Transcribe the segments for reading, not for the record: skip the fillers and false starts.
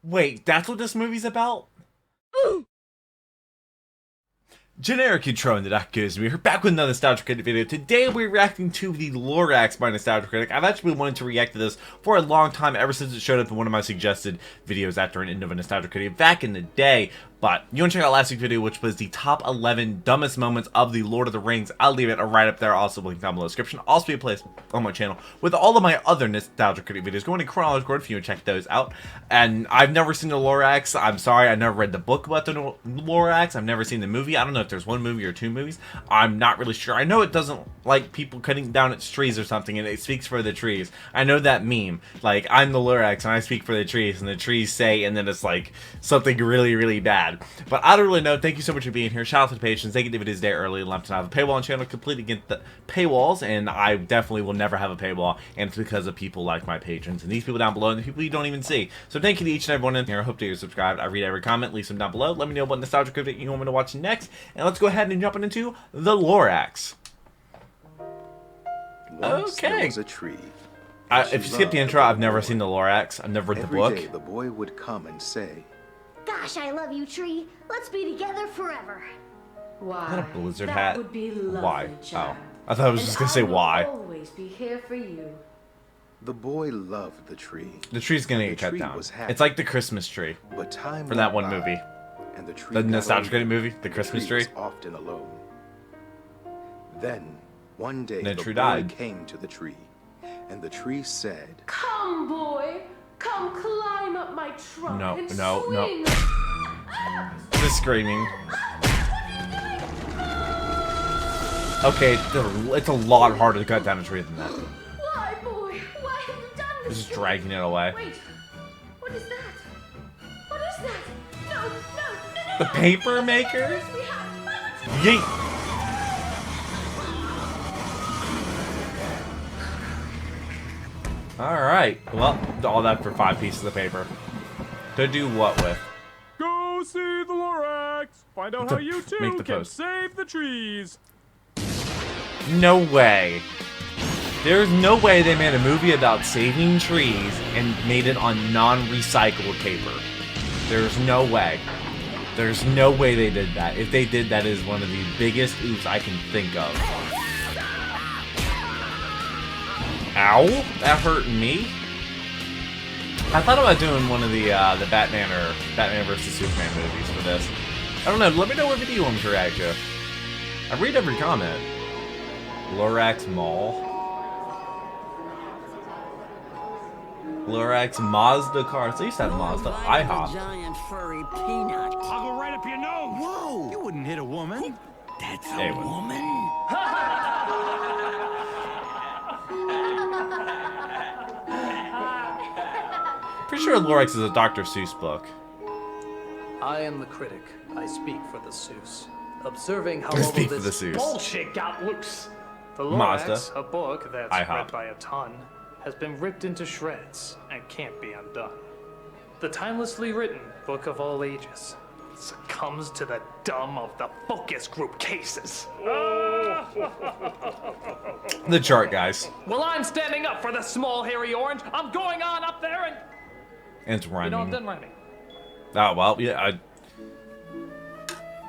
Wait, that's what this movie's about? Generic intro and the Duck Goes Moo. We're back with another Nostalgia Critic video. Today we're reacting to the Lorax by Nostalgia Critic. I've actually been wanting to react to this for a long time, ever since it showed up in one of my suggested videos after an end of a Nostalgia Critic back in the day. But you want to check out last week's video, which was the top 11 dumbest moments of the Lord of the Rings. I'll leave it right up there, also linked down below in the description. Also be a place on my channel with all of my other Nostalgia Critic videos going in chronological order if you want to check those out. And I've never seen the Lorax. I'm sorry, I never read the book about the Lorax. I've never seen the movie. I don't know if there's one movie or two movies. I'm not really sure. I know it doesn't like people cutting down its trees or something, and it speaks for the trees. I know that meme. Like, I'm the Lorax and I speak for the trees, and the trees say, and then it's like something really, really bad. But I don't really know. Thank you so much for being here. Shout out to the patrons. They get the videos day early. Left to have a paywall on channel completely against the paywalls, and I definitely will never have a paywall, and it's because of people like my patrons and these people down below and the people you don't even see. So thank you to each and everyone in here. I hope that you're subscribed. I read every comment. Leave some down below. Let me know what nostalgia critic you want me to watch next, and let's go ahead and jump into the Lorax. Once there was a tree. If you skip the intro, I've never seen the Lorax. I've never read the book. Every day the boy would come and say, "Gosh, I love you, tree. Let's be together forever." Is that a blizzard that hat? Would be lovely, Why? child. Oh, I thought I was just gonna say why. I will always be here for you. the boy loved the tree. The tree's gonna get cut down. It's like the Christmas tree But time from that went one by, movie. and the tree The got Nostalgia older. Critic movie, The Christmas Tree. Was often alone. Then one day The the tree boy died. came to the tree, and the tree said, Come, boy. Come climb up my trunk No, and no, no. swing. The screaming. Okay, it's a lot harder to cut down a tree than that. Why, boy? Why have you done this? Just to me? dragging it away. Wait. What is that? What is that? No, no, no, no. The paper maker? We have. Yeet! Alright, well, all that for 5 pieces of paper. To do what with? Go see the Lorax! Find out how you Make too the can post. save the trees! No way. There's no way they made a movie about saving trees and made it on non-recycled paper. There's no way. There's no way they did that. If they did, that is one of the biggest oops I can think of. Ow? That hurt me? I thought about doing one of the Batman or Batman vs Superman movies for this. I don't know. Let me know what video you want me to react to. I read every comment. Lorax Mall. Lorax Mazda cars. They used to have Mazda IHOP. Giant furry peanut. I'll go right up your nose! Whoa! You wouldn't hit a woman! That's a Anyway. woman? Pretty sure Lorax is a Dr. Seuss book. I am the critic. I speak for the Seuss. Observing how I all speak of for the this Seuss. bullshit got loose. The Mazda. Lorax, a book that's IHOP. read by a ton, has been ripped into shreds and can't be undone. The timelessly written book of all ages succumbs to the dumb of the focus group cases. The chart, guys. Well, I'm standing up for the small hairy orange. I'm going on up there and And it's rhyming. I'm done rhyming. Oh, well, yeah.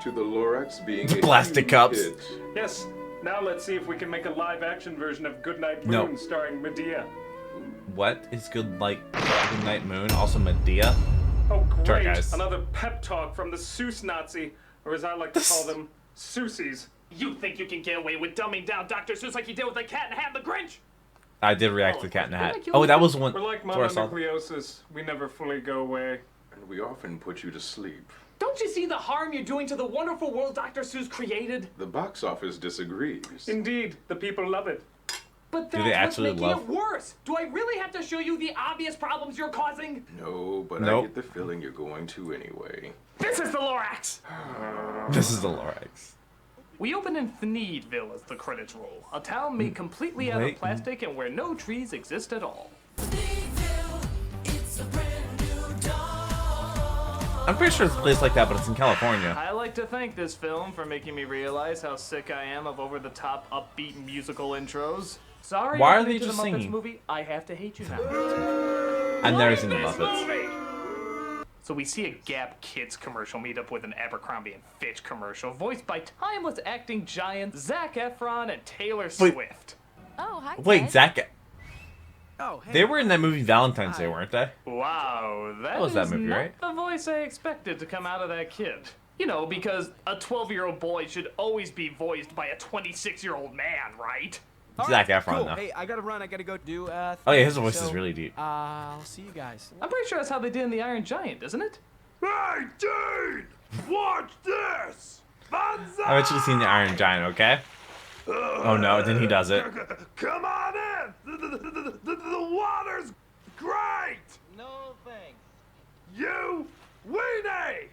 To the Lorax being The a plastic huge cups. hit. Yes, now let's see if we can make a live-action version of Goodnight No. Moon starring Medea. What is good, like, Good Night Moon? Also Medea? Oh, Sorry, great! guys. Another pep talk from the Seuss Nazi, or as I like to call them, Seussies. You think you can get away with dumbing down Dr. Seuss like you did with the Cat in the Hat and the Grinch? I did react to the Cat in the Hat. Did I kill Oh, you? that was the one. We're like where I saw- mononucleosis. We never fully go away. And we often put you to sleep. Don't you see the harm you're doing to the wonderful world Dr. Seuss created? The box office disagrees. Indeed, the people love it. But Do that's they what's actually making love- it worse. Do I really have to show you the obvious problems you're causing? No, but Nope. I get the feeling you're going to anyway. This is the Lorax! This is the Lorax. We open in Thneedville as the credits roll, a town made completely out Wait. of plastic and where no trees exist at all. I'm pretty sure it's a place like that, but it's in California. I like to thank this film for making me realize how sick I am of over-the-top, upbeat musical intros. Sorry, Why if are you're they into just the Muppets singing? movie, I have to hate you now. I've never seen the Muppets. So we see a Gap Kids commercial meet up with an Abercrombie & Fitch commercial voiced by timeless acting giants Zac Efron and Taylor Swift. Oh, hi. Wait, Ted. Zach. Oh, hey. They were in that movie Valentine's Day, weren't they? Wow, that was that is movie, not right? the voice I expected to come out of that kid. You know, because a 12-year-old boy should always be voiced by a 26-year-old man, right? Zac Efron, Cool. though. Hey, I gotta run. I gotta go do. Oh yeah, his voice so, is really deep. I'll see you guys. I'm pretty sure that's how they did in The Iron Giant, isn't it? Hey, dude! Watch this! I've actually seen the Iron Giant. Okay. Oh no, then he does it. Come on in! The water's great! No thanks. You weenie!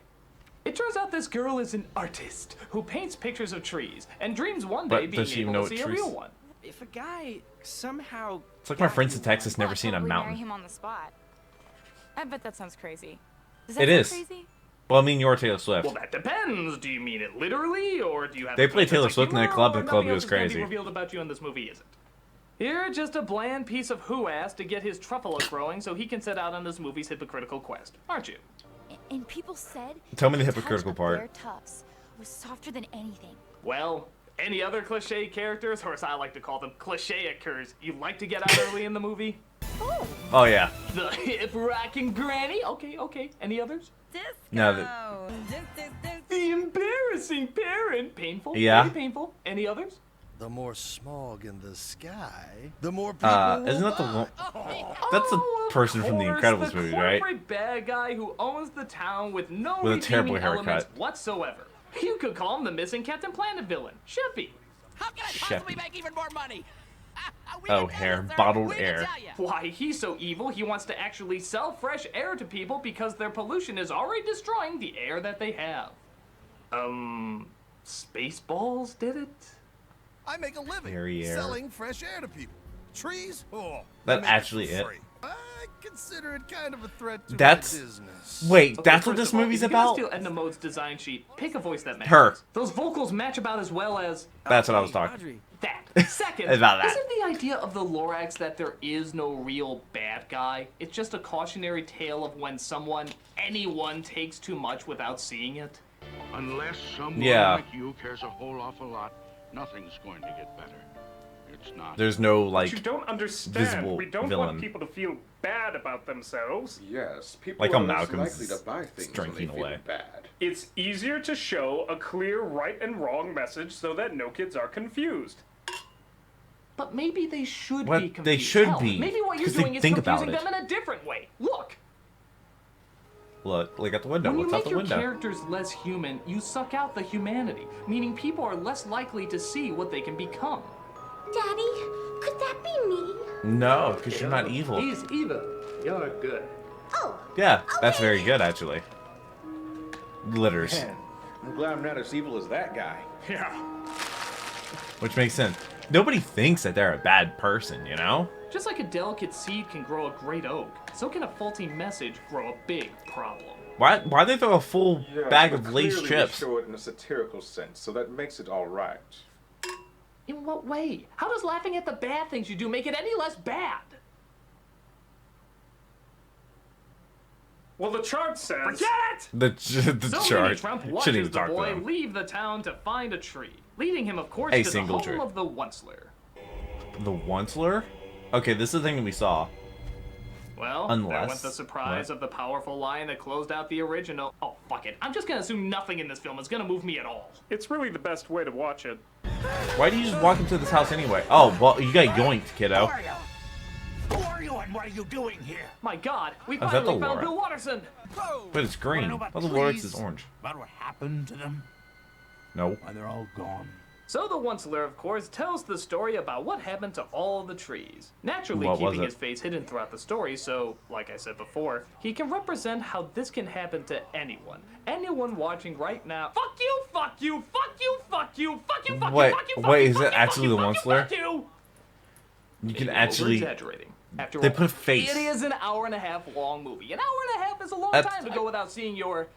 It turns out this girl is an artist who paints pictures of trees and dreams one day But being does she even able know to what see a trees- real one. If a guy somehow. It's like my friends in Texas never seen a Probably marry mountain. him on the spot. I bet that sounds crazy. Does that It sound is. crazy? Well, I mean, you're Taylor Swift. Well, that depends. Do you mean it literally, or do you have? They a play sense Taylor of Swift in a humor, club, or and the club nothing goes else is gonna crazy. Be revealed about you in this movie, is it? You're just a bland piece of who-ass to get his truffle growing so he can set out on this movie's hypocritical quest, aren't you? And people said Tell me the touch hypocritical of part. their tufts was softer than anything. Well, any other cliche characters, or as I like to call them, cliche-occurs, you'd like to get out early in the movie? Oh, Oh yeah. The hip rocking granny? Okay. Any others? Disco. No, The embarrassing parent. Painful? Yeah. Very painful. Any others? The more smog in the sky, the more people Isn't that the one? That's the Oh, of person from the course, Incredibles the movie, right? corporate bad guy who owns the town with no With a terrible redeeming elements haircut. whatsoever. You could call him the missing Captain Planet villain, Sheffy. How can I Sheppy. possibly make even more money? We Oh, can hair. tell you, sir. Bottled We can air. tell you. Why, he's so evil he wants to actually sell fresh air to people because their pollution is already destroying the air that they have. Spaceballs did it? I make a living Very air. selling fresh air to people. Trees? Oh, That I make actually for it. free. I consider it kind of a threat to That's- my business. Wait, Okay, that's what first this of all, movie's if you're gonna about? steal Edna Mode's design sheet, pick a voice that matches. Her. Those vocals match about as well as That's what I was talking. Audrey. that. Second, About that. isn't the idea of the Lorax that there is no real bad guy? It's just a cautionary tale of when anyone takes too much without seeing it? Unless someone Yeah. like you cares a whole awful lot, nothing's going to get better. It's not. There's no But you like. don't understand. visible We don't villain. want people to feel bad about themselves. Yes, people Like are how less Malcolm's likely to buy things drinking when they away. feel bad. It's easier to show a clear right and wrong message so that no kids are confused. But maybe they should What be confused. they should Hell, be, Maybe what you're 'cause they doing is think about confusing it. them in a different way. Look, Look at the window. when you What's out make the your window? characters less human, you suck out the humanity, meaning people are less likely to see what they can become. Daddy, could that be me? No, because you're not evil. He's evil. You're good. Oh, Yeah, that's very good actually. Litters, Man, I'm glad I'm not as evil as that guy. Yeah. which makes sense. Nobody thinks that they're a bad person, you know? Just like a delicate seed can grow a great oak, so can a faulty message grow a big problem. Why they throw a full Yeah, bag but of Lay's clearly chips? They show it in a satirical sense, so that makes it all right. In what way? How does laughing at the bad things you do make it any less bad? Well, the chart says. Forget it! The So chart. Mini Trump Shouldn't watches even the talk to boy them. leave the town to find a tree, leading him, of course, A to the single home tree. of the Once-ler. The Once-ler? Okay, this is the thing that we saw. Well, there Unless- went the surprise what? of the powerful line that closed out the original. Oh, fuck it. I'm just gonna assume nothing in this film is gonna move me at all. It's really the best way to watch it. Why do you just walk into this house anyway? Oh, well, you got yoinked, kiddo. Who are you? Who are you and what are you doing here? My god, we that finally the found Laura? Bill Watterson! But it's green. Wanna know about Oh, the Lorax trees? is orange. About what happened to them? No. Why, they're all gone. So the Once-ler, of course, tells the story about what happened to all the trees. Naturally What was keeping it? his face hidden throughout the story, so, like I said before, he can represent how this can happen to anyone. Anyone watching right now. Fuck you, fuck you, fuck you, fuck you, fuck you, fuck Wait, you, fuck you, fuck wait, you, is fuck it you, actually fuck the you, Once-ler? fuck you. You can Maybe actually. over-exaggerating. After They all, put a face. It is an hour-and-a-half long movie. An hour and a half is a long That's- time to go without seeing your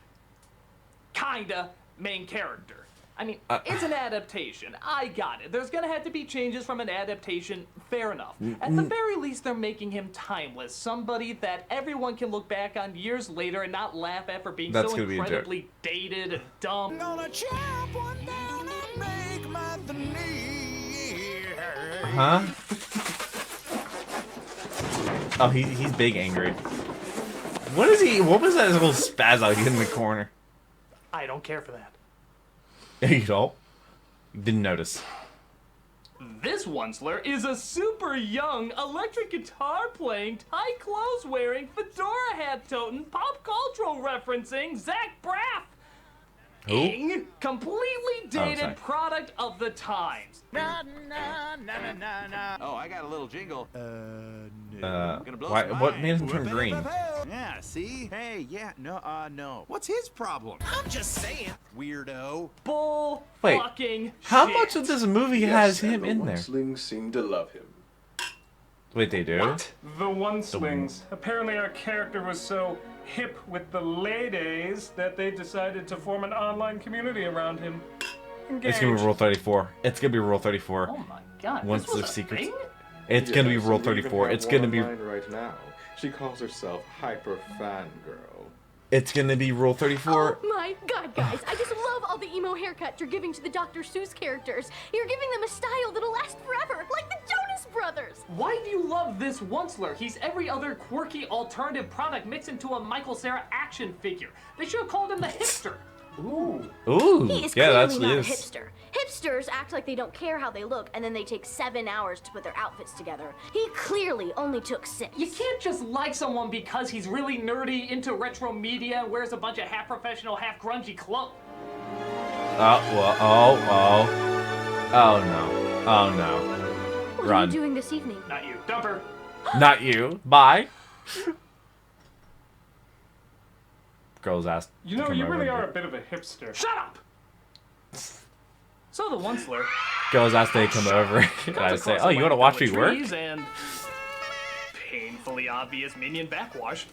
kinda main character. I mean, it's an adaptation. I got it. There's gonna have to be changes from an adaptation. Fair enough. At the very least, they're making him timeless. Somebody that everyone can look back on years later and not laugh at for being so incredibly dated and dumb. Huh? Oh, he's big angry. What is he? What was that little spaz out in the corner? I don't care for that. You don't? Didn't notice. This Once-ler is a super young, electric guitar playing, tight clothes wearing, fedora hat toting, pop cultural referencing, Zach Braff. Who? Completely dated product of the times. Na, na, na, na, na. Oh, I got a little jingle. Why? What made him turn green? Yeah, see? Hey, yeah, no. What's his problem? I'm just saying, weirdo. Bull Wait, fucking how shit. much of this movie has him the in there? Once-lings seem to love him. Wait, they do? What? The Once-lings. Apparently our character was so hip with the ladies that they decided to form an online community around him. It's gonna be Rule 34. It's gonna be Rule 34. Oh my god, Once this was the a secrets. thing? It's gonna be Rule we even 34. have It's one gonna be. online right now. She calls herself Hyper Fangirl. It's gonna be Rule 34. Oh my god, guys. I just love all the emo haircuts you're giving to the Dr. Seuss characters. You're giving them a style that'll last forever, like the Jonas Brothers. Why do you love this Once-ler? He's every other quirky alternative product mixed into a Michael Cera action figure. They should have called him the hipster. Ooh. Ooh, He is yeah, clearly that's not a is. hipster. Hipsters act like they don't care how they look, and then they take 7 hours to put their outfits together. He clearly only took 6. You can't just like someone because he's really nerdy, into retro media, and wears a bunch of half-professional, half-grungy clothes. Oh no. Oh no. What Run. are you doing this evening? Not you. Dumper. Not you. Bye. Girls asked. You know, you really are a bit of a hipster. Shut up! So the Once-ler. Girls asked they come over, and I say, "Oh, you want to watch me work?" And painfully obvious minion backwash.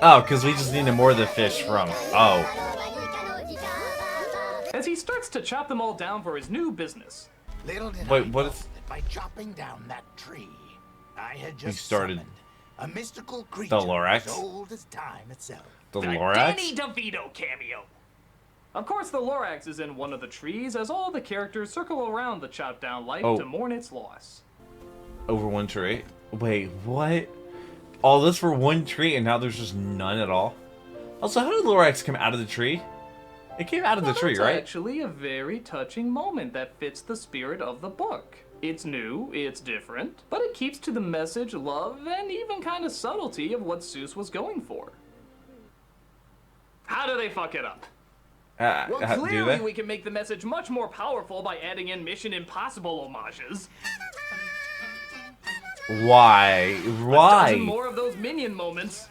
Oh, because we just needed more of the fish from. Oh. As he starts to chop them all down for his new business. Little did Wait, I what know is- that by chopping down that tree, I had just started summoned a mystical creature Lorax? as old as time itself. The The Lorax? Danny DeVito cameo. Of course, the Lorax is in one of the trees as all the characters circle around the chopped down life to mourn its loss. Over one tree? Wait, what? All this for one tree, and now there's just none at all? Also, how did Lorax come out of the tree? It came out of the tree, That's right? actually a very touching moment that fits the spirit of the book. It's new, it's different, but it keeps to the message, love, and even kind of subtlety of what Seuss was going for. How do they fuck it up? Well, Do clearly they? we can make the message much more powerful by adding in Mission Impossible homages. Why? A dozen Why? more of those minion moments.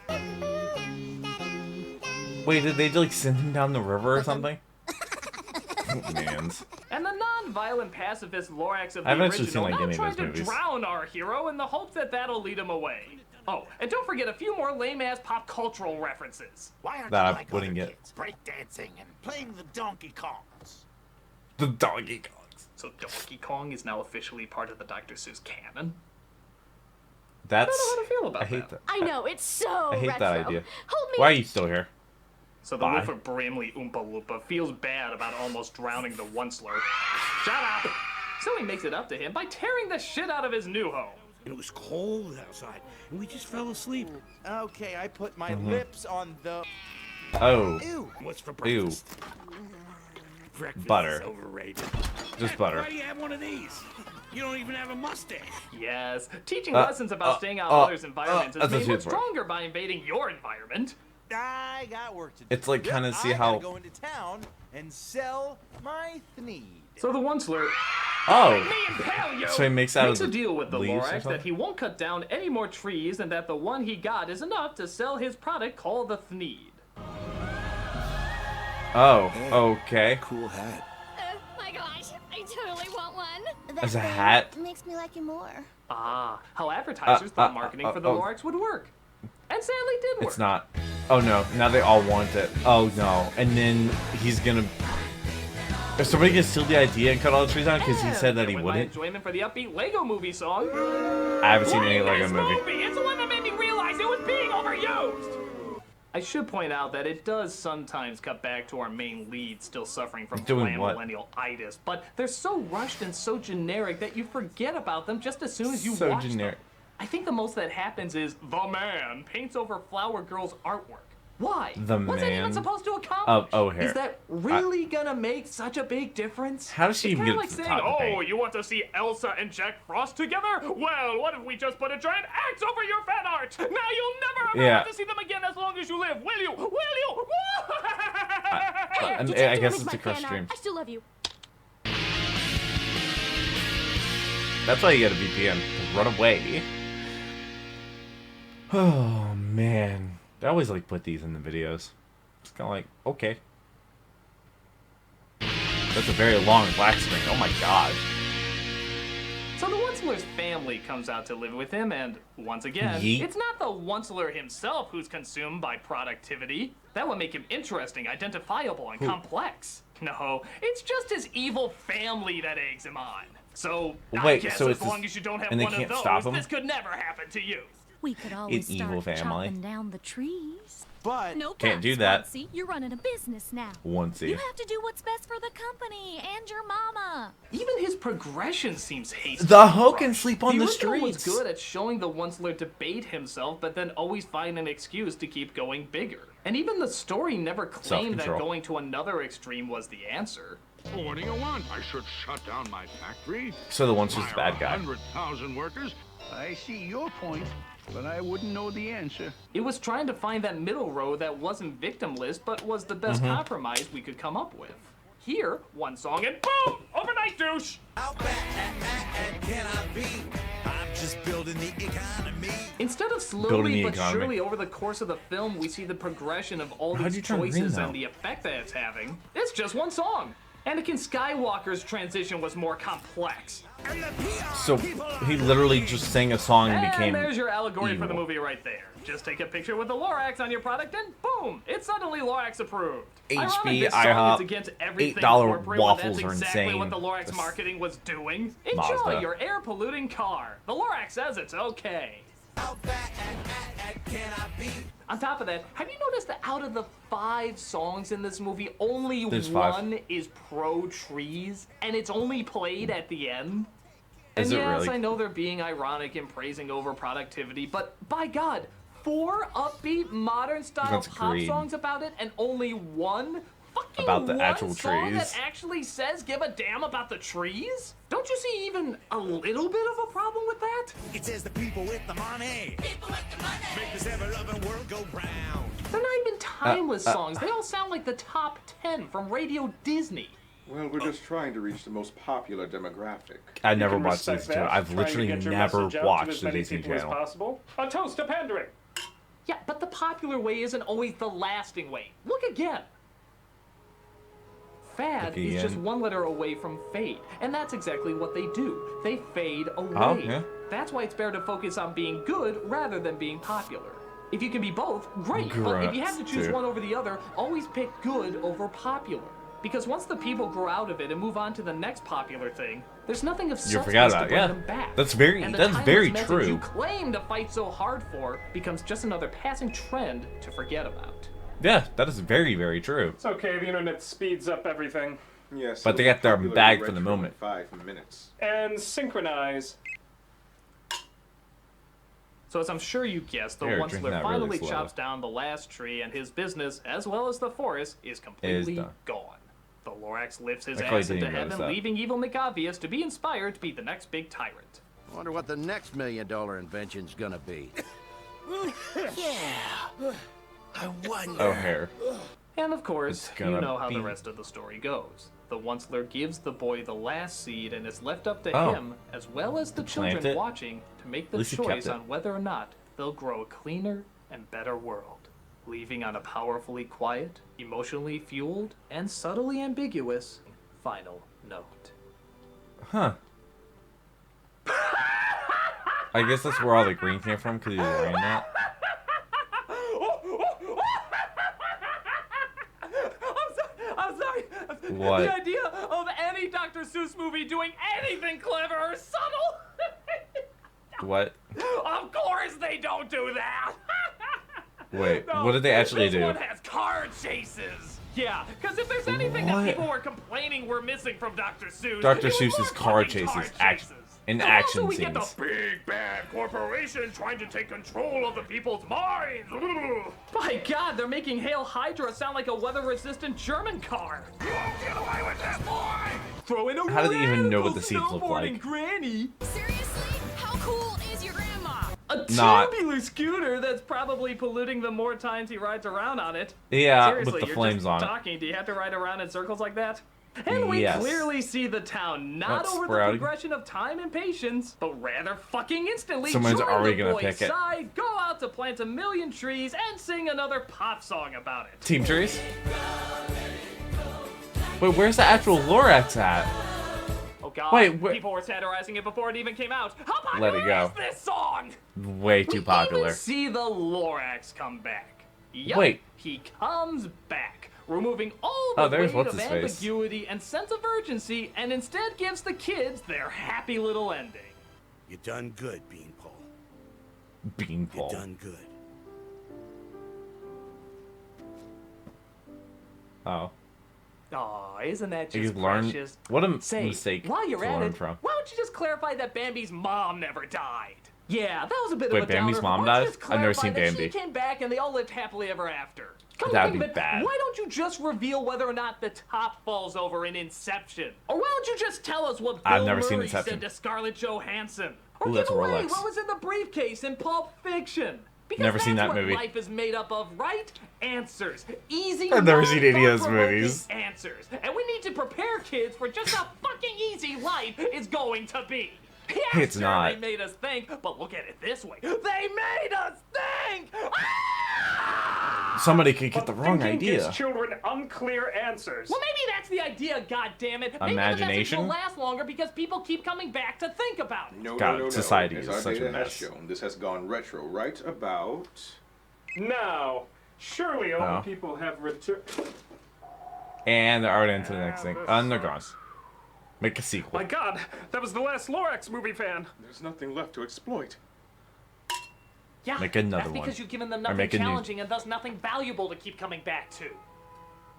Wait, did they like send him down the river or something? Mans. And the non-violent pacifist Lorax of the I've actually seen, original like, now any of trying those to movies. drown our hero in the hope that that'll lead him away. Oh, and don't forget a few more lame-ass pop cultural references. Why aren't That you I like wouldn't other get. kids, breakdancing and playing the Donkey Kongs? The Donkey Kongs. So Donkey Kong is now officially part of the Dr. Seuss canon? That's. I don't know how to feel about I hate that. I know, it's so I hate retro. that idea. Hold me. Why are you still here? So the Bye. wolf of Bramley Oompa Loompa feels bad about almost drowning the Once-ler. Shut up! So he makes it up to him by tearing the shit out of his new home. It was cold outside, and we just fell asleep. Okay, I put my Mm-hmm. lips on the... Oh. Ew. What's for Ew. breakfast? Breakfast Butter. is overrated. Just butter. Why do you have one of these? You don't even have a mustache. Yes, teaching lessons about staying out of others' environments is that's made a much super. stronger by invading your environment. I got work to do. It's like kind of see I how. gotta go into town and sell my thneed. So the Once-ler Oh. me impale you! So he makes out makes of a deal with the leaves or Lorax something? that he won't cut down any more trees and that the one he got is enough to sell his product called the thneed. Oh. Okay. Cool hat. Oh my gosh, I totally want one. As a hat. Makes me like you more. Ah, how advertisers thought marketing for the oh. Lorax would work. And sadly did work. It's not. Oh no. Now they all want it. Oh no. And then he's gonna. If somebody can steal the idea and cut all the trees down because he said that he My wouldn't. enjoyment for the upbeat Lego movie song. I haven't seen any Lego movie. It's the one that made me realize it was being overused. I should point out that it does sometimes cut back to our main lead still suffering from Doing what? millennial-itis, but they're so rushed and so generic that you forget about them just as soon as you So watch generic. them. I think the most that happens is the man paints over Flower Girl's artwork. Why? The What's that even man supposed to accomplish? of O'Hare. Is that really gonna make such a big difference? How does she even It's get kinda to the like top of the saying, paint? you want to see Elsa and Jack Frost together? Well, what if we just put a giant X over your fan art? Now you'll never ever have to see them again as long as you live, will you? Will you? Hey, did you I do guess make it's my a crush fan art? dream. I still love you. That's why you gotta VPN. To run away. Oh man. They always like put these in the videos. It's kinda like, okay. That's a very long black screen. Oh my god. So the Once-ler's family comes out to live with him, and once again, Yeet. it's not the Once-ler himself who's consumed by productivity. That would make him interesting, identifiable, and complex. No, it's just his evil family that eggs him on. So, I Wait, guess so as it's long this- as you don't have and they one of can't those, stop him? this could never happen to you. We could always evil start family. chopping down the trees. But No Can't do props, that. Once-y. You're running a business now. Onesie. You have to do what's best for the company and your mama. Even his progression seems hasty. The hoe can sleep on The the original was streets. good at showing the Once-ler debate himself, but then always find an excuse to keep going bigger. And even the story never claimed that Self-control. going to another extreme was the answer. What do you want? I should shut down my factory? So the Once-ler's the Fire bad guy. 100,000 workers? I see your point, but I wouldn't know the answer. It was trying to find that middle road that wasn't victimless, but was the best compromise we could come up with. Here, one song and boom! Overnight douche! How bad can I be? I'm just building the economy. Instead of Building slowly the but economy. surely over the course of the film, we see the progression of all How'd these you turn green, choices though? and the effect that it's having. It's just one song. Anakin Skywalker's transition was more complex. So he literally just sang a song and And became there's your allegory for the evil. movie right there. Just take a picture with the Lorax on your product and boom, it's suddenly Lorax approved. HB, Ironic, this song IHOP, is against everything $8 corporate when waffles that's are exactly insane. what the Lorax This marketing was doing. Enjoy Mazda. your air polluting car. The Lorax says it's okay. How bad can I be? On top of that, have you noticed that out of the 5 songs in this movie, only There's 5. one is pro-trees, and it's only played at the end? Is And it yes, really? I know they're being ironic and praising over productivity, but by God, 4 upbeat, modern-style That's pop greed. songs about it, and only one fucking About the one actual song trees. that actually says give a damn about the trees? Don't you see even a little bit of a problem with that? It says the people with the money. People with the money. Make this ever-loving world go round. They're not even timeless songs. They all sound like the top 10 from Radio Disney. Well, we're just trying to reach the most popular demographic. I never You can watched respect Disney Channel. that, I've trying to literally get your never message out to watched as the many Disney people as Channel. possible. A toast to pandering. Yeah, but the popular way isn't always the lasting way. Look again. Fad Look is just again. one letter away from fade, and that's exactly what they do. They fade away. Oh, yeah. That's why it's better to focus on being good rather than being popular. If you can be both, great. But if you have to choose Dude. one over the other, always pick good over popular. Because once the people grow out of it and move on to the next popular thing, there's nothing of You substance forgot to about it, bring yeah. them back. That's very- And the that's timeless very message true. you claim to fight so hard for becomes just another passing trend to forget about. Yeah, that is very, very true. It's okay, the internet speeds up everything. Yes, But they got their bag for the moment. 5 minutes. And synchronize. So as I'm sure you guessed, the Here, drink Once-ler that really finally slow. chops down the last tree, and his business, as well as the forest, is completely done. gone. The Lorax lifts his I probably ass into didn't notice heaven, that. leaving evil McObvious to be inspired to be the next big tyrant. Wonder what the next $1 million invention's gonna be. I wonder. O'Hare. And of course, It's you gonna know how the be- rest of the story goes. The Once-ler gives the boy the last seed, and it's left up to Oh. him, as well as the plant children it? watching, to make the least he kept choice it. on whether or not they'll grow a cleaner and better world, leaving on a powerfully quiet, emotionally fueled, and subtly ambiguous final note. Huh. I guess that's where all the green came from, because he was wearing that. I'm sorry. What? The idea of Dr. Seuss movie doing anything clever or subtle. What? Of course they don't do that. Wait, No, what did they actually this do? one has car chases. Yeah, because if there's anything that What? people were complaining were missing from Dr. Seuss, Dr. it was Seuss's more car fucking chases, car in And action also we get the scenes. big bad corporation trying to take control of the people's minds. Ugh. My God, they're making Hail Hydra sound like a weather-resistant German car. You won't get away with this, boy. Throw in a How do they even know what radical the seats look like? snowboarding granny. Seriously? How cool is your grandma? A Not. tubular scooter that's probably polluting the more times he rides around on it. Yeah, Seriously, with the you're flames just on it. talking. Do you have to ride around in circles like that? And we Yes. clearly see the town not That's over sprouting. the progression of time and patience, but rather fucking instantly Someone's join already the gonna boys' pick it. side, go out to plant a million trees, and sing another pop song about it. Team trees? Wait, where's the actual Lorax at? Oh God! Wait, people were satirizing it before it even came out. How Let popular it go. is this song? Way too popular. Even see the Lorax come back. Yup, Wait. he comes back, removing all Oh, the there's weight what's of his face. ambiguity and sense of urgency, and instead gives the kids their happy little ending. You done good, Beanpole. Beanpole. You done good. Oh. Aw, isn't that You just learned. precious? What a Say, mistake while you're to at learn it, from. why don't you just clarify that Bambi's mom never died? Yeah, that was a bit Wait, of a Bambi's downer. mom Why don't you died? just I've never clarify seen that Bambi. She came back and they all lived happily ever after. Come to That'd think be of it, bad. why don't you just reveal whether or not the top falls over in Inception? Or why don't you just tell us what I've Bill never seen Murray Inception. said to Scarlett Johansson? Or Ooh, give that's a away Rolex. what was in the briefcase in Pulp Fiction? Because Never seen that's that what movie. life is made up of, right? Answers. Easy, I've never seen any of those non-thought-provoking movies. answers. And we need to prepare kids for just how fucking easy life is going to be. Yeah, It's sure, not. They made us think, but look at it this way. They made us think! Ah! Somebody could get the But wrong thinking idea. gives children unclear answers. Well, maybe that's the idea, goddammit. Maybe Imagination? the message will last longer because people keep coming back to think about it. No, God, no, no, no. society As is our such a data has mess. shown, this has gone retro right about... Now, surely all Oh. people have returned. And they're already into the next thing. And they're gone. Make a sequel. My God, that was the last Lorax movie fan. There's nothing left to exploit. Yeah, Make another that's because one. you've given them Or nothing make a new- challenging and thus nothing valuable to keep coming back to.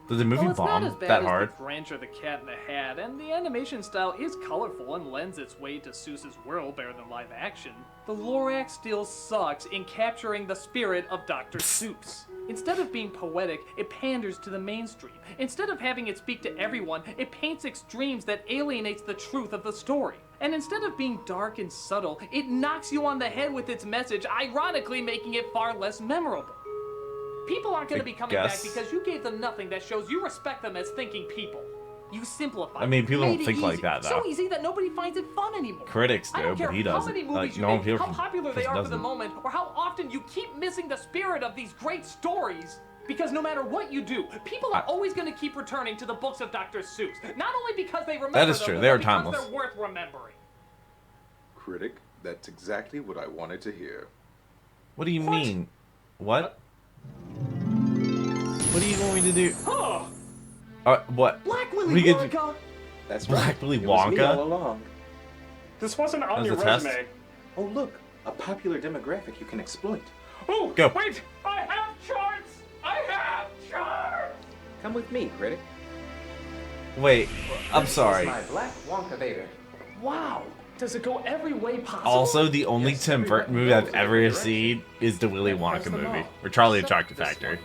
Did the movie Well, it's not bomb as bad that as hard? The Grinch or the Cat in the Hat, and the animation style is colorful and lends its way to Seuss's world better than live action. The Lorax still sucks in capturing the spirit of Dr. Seuss. Instead of being poetic, it panders to the mainstream. Instead of having it speak to everyone, it paints extremes that alienates the truth of the story. And instead of being dark and subtle, it knocks you on the head with its message, ironically making it far less memorable. People aren't going to be coming back guess. because you gave them nothing that shows you respect them as thinking people. You simplified. I mean, people made don't it think like easy. that, So though. easy that nobody finds it fun anymore. Critics I do, don't care but he how doesn't. many movies Like, you no one make, people how popular they are for the doesn't. moment, or how often you keep missing the spirit of these great stories. Because no matter what you do, people are always going to keep returning to the books of Dr. Seuss. Not only because they remember That is them, true. but They are because timeless. they're worth remembering. Critic, that's exactly what I wanted to hear. What do you mean? What? What do you want me to do? Oh, What? Black We Willy could do- Wonka! That's Black right. Willy It was me Wonka? all along. this wasn't on That your was a test? resume. Oh, look. A popular demographic you can exploit. Oh, Go. wait! I have charts! I have charts! Come with me, Critic. Wait, I'm This is sorry. my Black Wonka Vader. Wow! Does it go every way possible? Also, the only Yes, Tim Burton movie I've ever seen is the Willy Press Wonka them movie, all. or Charlie and Except Chocolate this Factory.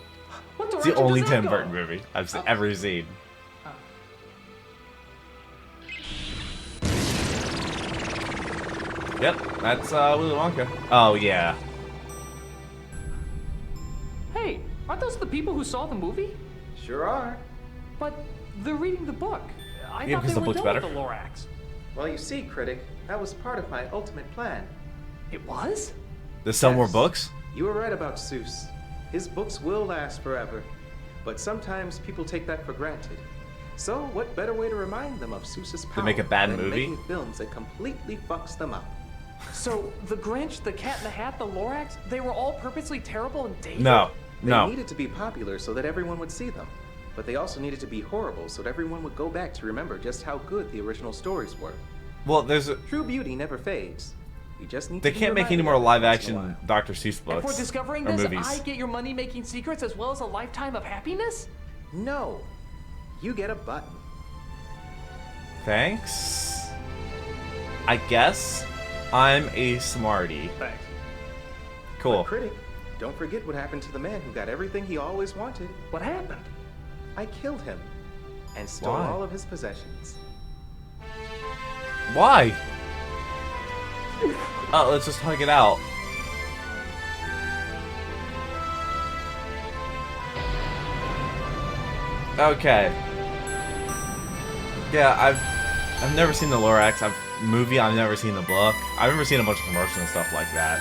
What It's the direction only does that Tim go? Burton movie I've ever seen. Yep, that's Willy Wonka. Oh yeah. Hey, aren't those the people who saw the movie? Sure are. But they're reading the book. I Yeah, thought because they the were book's done better. with the Lorax. Well, you see, Critic, that was part of my ultimate plan. It was? There's some more Yes. books. You were right about Seuss. His books will last forever. But sometimes people take that for granted. So what better way to remind them of Seuss's power make a bad than movie? making films that completely fucks them up? So the Grinch, the Cat in the Hat, the Lorax, they were all purposely terrible and dated? No, They no. needed to be popular so that everyone would see them. But they also needed to be horrible so that everyone would go back to remember just how good the original stories were. Well, there's a... True beauty never fades. You just need They to can't make any more live-action Dr. Seuss And books for discovering or this, movies. I get your money-making secrets as well as a lifetime of happiness? No. You get a button. Thanks. I guess I'm a smarty. Thanks. Cool. But Critic, don't forget what happened to the man who got everything he always wanted. What happened? I killed him and stole Why? all of his possessions. Why? Oh, let's just hug it out. Okay. Yeah, I've never seen the Lorax movie. I've never seen the book. I've never seen a bunch of commercials and stuff like that.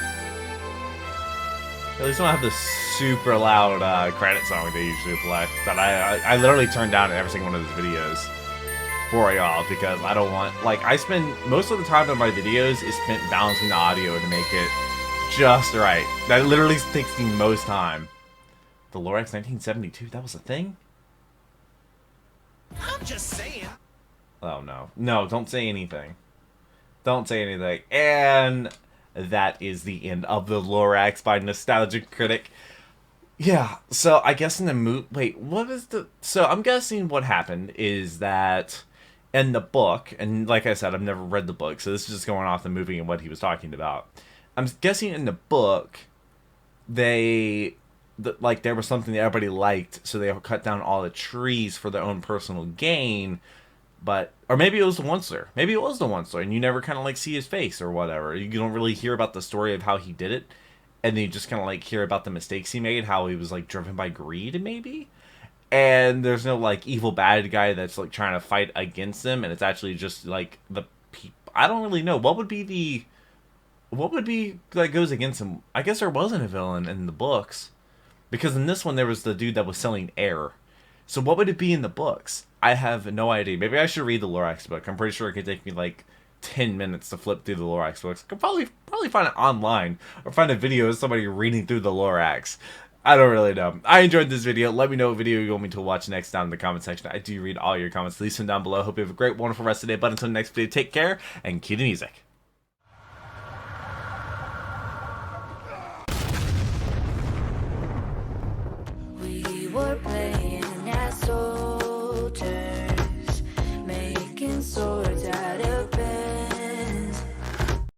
At least I don't have the super loud credit song they usually play. That I literally turn down every single one of those videos for y'all because I don't want, like, I spend most of the time on my videos is spent balancing the audio to make it just right. That literally takes the most time. The Lorax 1972, that was a thing? I'm just saying. Oh no. No, don't say anything. Don't say anything. And that is the end of the Lorax by Nostalgic Critic. Yeah, so I guess in the movie... Wait, what is the... So I'm guessing what happened is that in the book, and like I said, I've never read the book, so this is just going off the movie and what he was talking about. I'm guessing in the book, there was something that everybody liked, so they cut down all the trees for their own personal gain. But, or maybe it was the Once-ler. Maybe it was the Once-ler, and you never kind of like see his face or whatever. You don't really hear about the story of how he did it, and then you just kind of like hear about the mistakes he made, how he was like driven by greed, maybe. And there's no like evil bad guy that's like trying to fight against them, and it's actually just like the people. I don't really know what would be that goes against him. I guess there wasn't a villain in the books, because in this one there was the dude that was selling air. So what would it be in the books? I have no idea. Maybe I should read the Lorax book. I'm pretty sure it could take me like 10 minutes to flip through the Lorax books. I could probably find it online or find a video of somebody reading through the Lorax. I don't really know. I enjoyed this video. Let me know what video you want me to watch next down in the comment section. I do read all your comments. Leave them down below. Hope you have a great, wonderful rest of the day. But until the next video, take care and cue the music. We were playing an asshole.